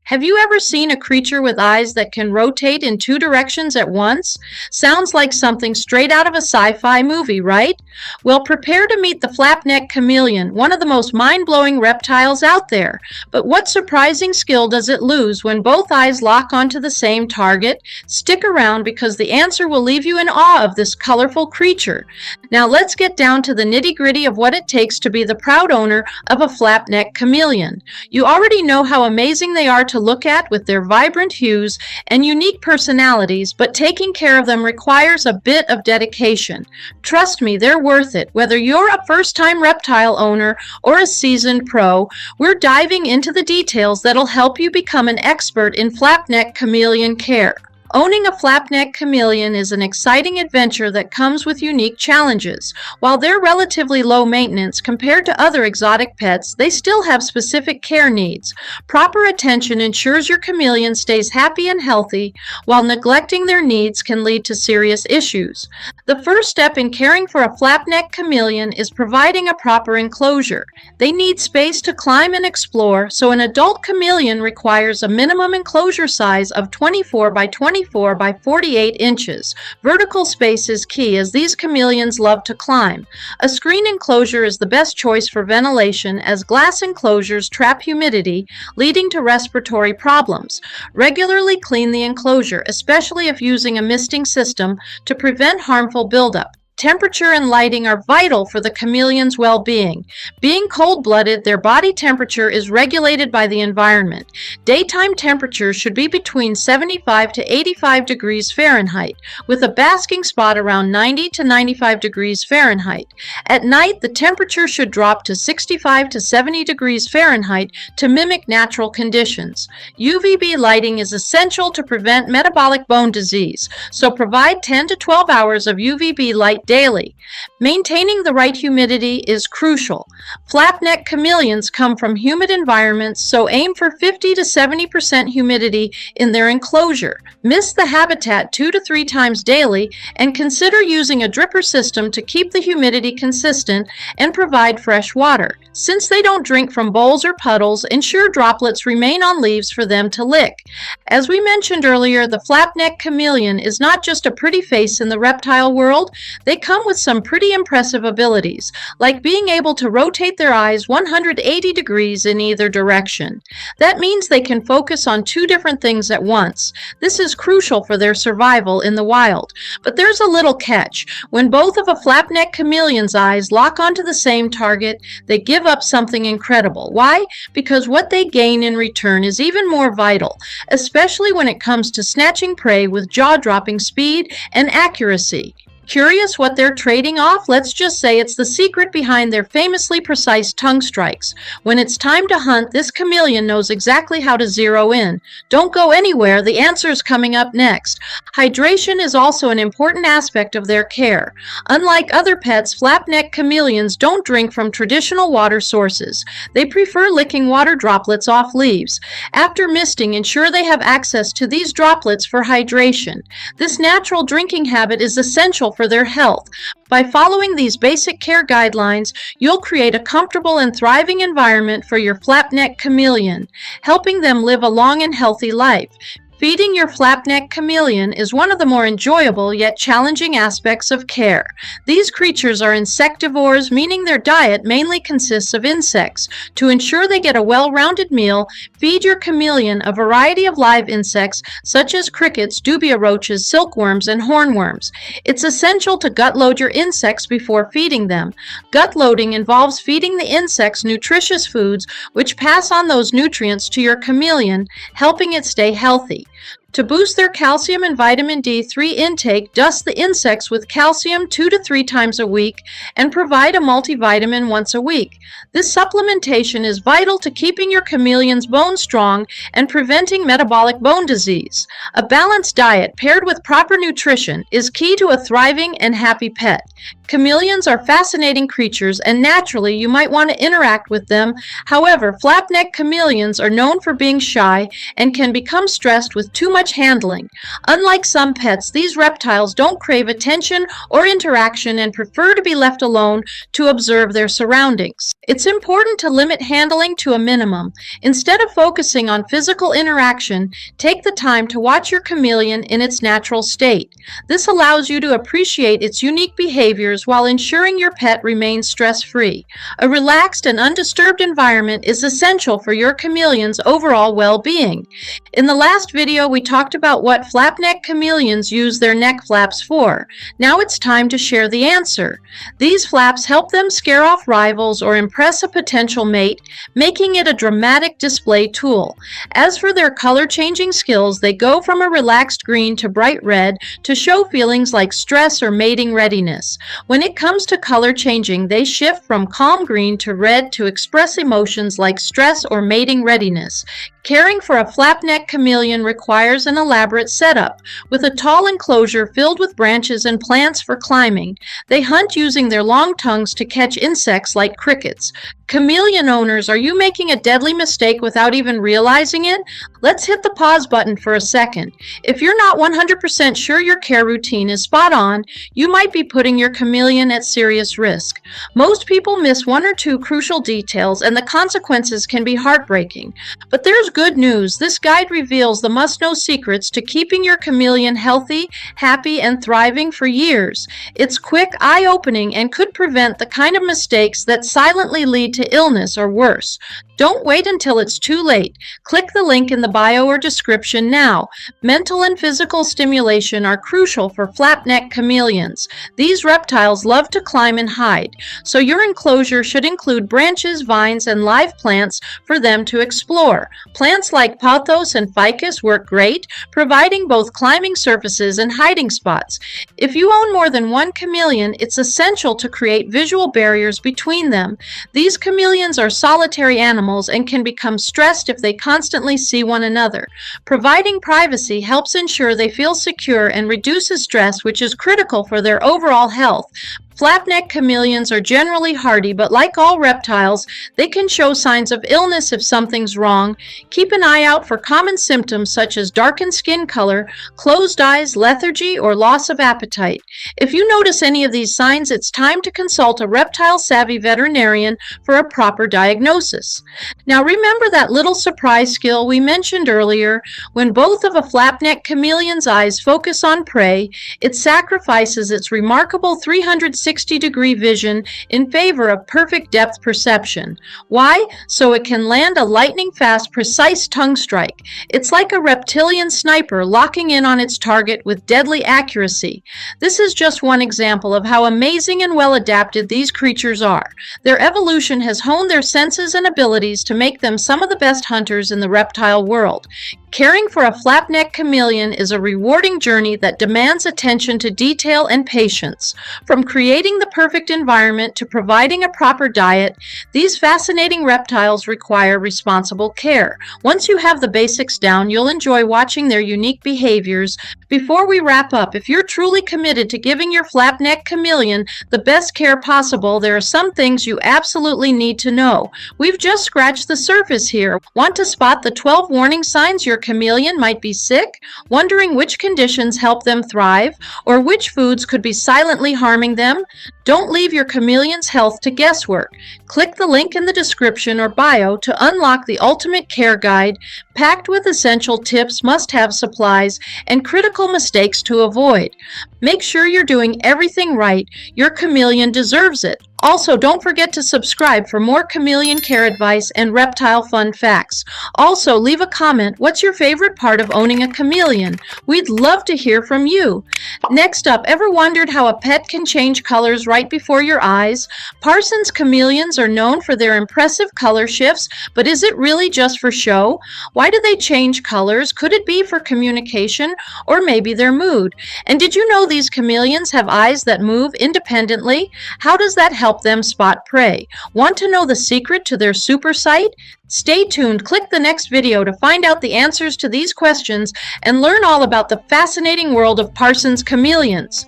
Have you ever seen a creature with eyes that can rotate in two directions at once? Sounds like something straight out of a sci-fi movie, right? Well, prepare to meet the Flap-Neck Chameleon, one of the most mind-blowing reptiles out there. But what surprising skill does it lose when both eyes lock onto the same target? Stick around because the answer will leave you in awe of this colorful creature. Now let's get down to the nitty-gritty of what it takes to be the proud owner of a Flap-Neck Chameleon. You already know how amazing they are to look at with their vibrant hues and unique personalities, but taking care of them requires a bit of dedication. Trust me, they're worth it. Whether you're a first-time reptile owner or a seasoned pro, we're diving into the details that'll help you become an expert in Flap-Neck Chameleon care. Owning a Flap-Neck Chameleon is an exciting adventure that comes with unique challenges. While they're relatively low maintenance compared to other exotic pets, they still have specific care needs. Proper attention ensures your chameleon stays happy and healthy, while neglecting their needs can lead to serious issues. The first step in caring for a Flap-Neck Chameleon is providing a proper enclosure. They need space to climb and explore, so an adult chameleon requires a minimum enclosure size of 24 by 24 by 48 inches. Vertical space is key as these chameleons love to climb. A screen enclosure is the best choice for ventilation as glass enclosures trap humidity, leading to respiratory problems. Regularly clean the enclosure, especially if using a misting system, to prevent harmful buildup. Temperature and lighting are vital for the chameleon's well-being. Being cold-blooded, their body temperature is regulated by the environment. Daytime temperatures should be between 75 to 85 degrees Fahrenheit, with a basking spot around 90 to 95 degrees Fahrenheit. At night, the temperature should drop to 65 to 70 degrees Fahrenheit to mimic natural conditions. UVB lighting is essential to prevent metabolic bone disease, so provide 10 to 12 hours of UVB light daily. Maintaining the right humidity is crucial. Flap-neck chameleons come from humid environments, so aim for 50 to 70% humidity in their enclosure. Mist the habitat 2 to 3 times daily and consider using a dripper system to keep the humidity consistent and provide fresh water. Since they don't drink from bowls or puddles, ensure droplets remain on leaves for them to lick. As we mentioned earlier, the Flap-Neck Chameleon is not just a pretty face in the reptile world. They come with some pretty impressive abilities, like being able to rotate their eyes 180 degrees in either direction. That means they can focus on 2 different things at once. This is crucial for their survival in the wild. But there's a little catch. When both of a Flap-Neck Chameleon's eyes lock onto the same target, they give up something incredible. Why? Because what they gain in return is even more vital, especially when it comes to snatching prey with jaw-dropping speed and accuracy. Curious what they're trading off? Let's just say it's the secret behind their famously precise tongue strikes. When it's time to hunt, this chameleon knows exactly how to zero in. Don't go anywhere, the answer is coming up next. Hydration is also an important aspect of their care. Unlike other pets, Flap-Neck Chameleons don't drink from traditional water sources. They prefer licking water droplets off leaves. After misting, ensure they have access to these droplets for hydration. This natural drinking habit is essential for their health. By following these basic care guidelines, you'll create a comfortable and thriving environment for your Flap-Neck Chameleon, helping them live a long and healthy life. Feeding your Flap-Neck Chameleon is one of the more enjoyable yet challenging aspects of care. These creatures are insectivores, meaning their diet mainly consists of insects. To ensure they get a well-rounded meal, feed your chameleon a variety of live insects such as crickets, dubia roaches, silkworms, and hornworms. It's essential to gut load your insects before feeding them. Gut loading involves feeding the insects nutritious foods which pass on those nutrients to your chameleon, helping it stay healthy. To boost their calcium and vitamin D3 intake, dust the insects with calcium 2 to 3 times a week and provide a multivitamin once a week. This supplementation is vital to keeping your chameleon's bones strong and preventing metabolic bone disease. A balanced diet paired with proper nutrition is key to a thriving and happy pet. Chameleons are fascinating creatures, and naturally you might want to interact with them. However, Flap-Neck Chameleons are known for being shy and can become stressed with too much handling. Unlike some pets, these reptiles don't crave attention or interaction and prefer to be left alone to observe their surroundings. It's important to limit handling to a minimum. Instead of focusing on physical interaction, take the time to watch your chameleon in its natural state. This allows you to appreciate its unique behaviors while ensuring your pet remains stress-free. A relaxed and undisturbed environment is essential for your chameleon's overall well-being. In the last video, we talked about what Flap-Neck Chameleons use their neck flaps for. Now it's time to share the answer. These flaps help them scare off rivals or impress a potential mate, making it a dramatic display tool. As for their color-changing skills, they go from a relaxed green to bright red to show feelings like stress or mating readiness. When it comes to color changing, they shift from calm green to red to express emotions like stress or mating readiness. Caring for a flap-neck chameleon requires an elaborate setup, with a tall enclosure filled with branches and plants for climbing. They hunt using their long tongues to catch insects like crickets. Chameleon owners, are you making a deadly mistake without even realizing it? Let's hit the pause button for a second. If you're not 100% sure your care routine is spot on, you might be putting your chameleon at serious risk. Most people miss one or two crucial details, and the consequences can be heartbreaking. But there's good news. This guide reveals the must-know secrets to keeping your chameleon healthy, happy, and thriving for years. It's quick, eye-opening, and could prevent the kind of mistakes that silently lead to illness or worse. Don't wait until it's too late. Click the link in the bio or description now. Mental and physical stimulation are crucial for flap-neck chameleons. These reptiles love to climb and hide, so your enclosure should include branches, vines, and live plants for them to explore. Plants like pothos and ficus work great, providing both climbing surfaces and hiding spots. If you own more than one chameleon, it's essential to create visual barriers between them. These chameleons are solitary animals and can become stressed if they constantly see one another. Providing privacy helps ensure they feel secure and reduces stress, which is critical for their overall health. Flap-neck chameleons are generally hardy, but like all reptiles, they can show signs of illness if something's wrong. Keep an eye out for common symptoms such as darkened skin color, closed eyes, lethargy, or loss of appetite. If you notice any of these signs, it's time to consult a reptile-savvy veterinarian for a proper diagnosis. Now remember that little surprise skill we mentioned earlier? When both of a flap-neck chameleon's eyes focus on prey, it sacrifices its remarkable 360-degree vision in favor of perfect depth perception. Why? So it can land a lightning-fast, precise tongue strike. It's like a reptilian sniper locking in on its target with deadly accuracy. This is just one example of how amazing and well-adapted these creatures are. Their evolution has honed their senses and abilities to make them some of the best hunters in the reptile world. Caring for a flap-neck chameleon is a rewarding journey that demands attention to detail and patience. From creating the perfect environment to providing a proper diet, these fascinating reptiles require responsible care. Once you have the basics down, you'll enjoy watching their unique behaviors. Before we wrap up, if you're truly committed to giving your flap-neck chameleon the best care possible, there are some things you absolutely need to know. We've just scratched the surface here. Want to spot the 12 warning signs your chameleon might be sick? Wondering which conditions help them thrive, or which foods could be silently harming them? Don't leave your chameleon's health to guesswork. Click the link in the description or bio to unlock the ultimate care guide, packed with essential tips, must-have supplies, and critical mistakes to avoid. Make sure you're doing everything right. Your chameleon deserves it. Also, don't forget to subscribe for more chameleon care advice and reptile fun facts. Also, leave a comment. What's your favorite part of owning a chameleon? We'd love to hear from you. Next up, ever wondered how a pet can change colors right before your eyes? Parsons chameleons are known for their impressive color shifts, but is it really just for show? Why do they change colors? Could it be for communication, or maybe their mood? And did you know these chameleons have eyes that move independently? How does that help them spot prey? Want to know the secret to their super sight? Stay tuned. Click the next video to find out the answers to these questions and learn all about the fascinating world of Parsons chameleons.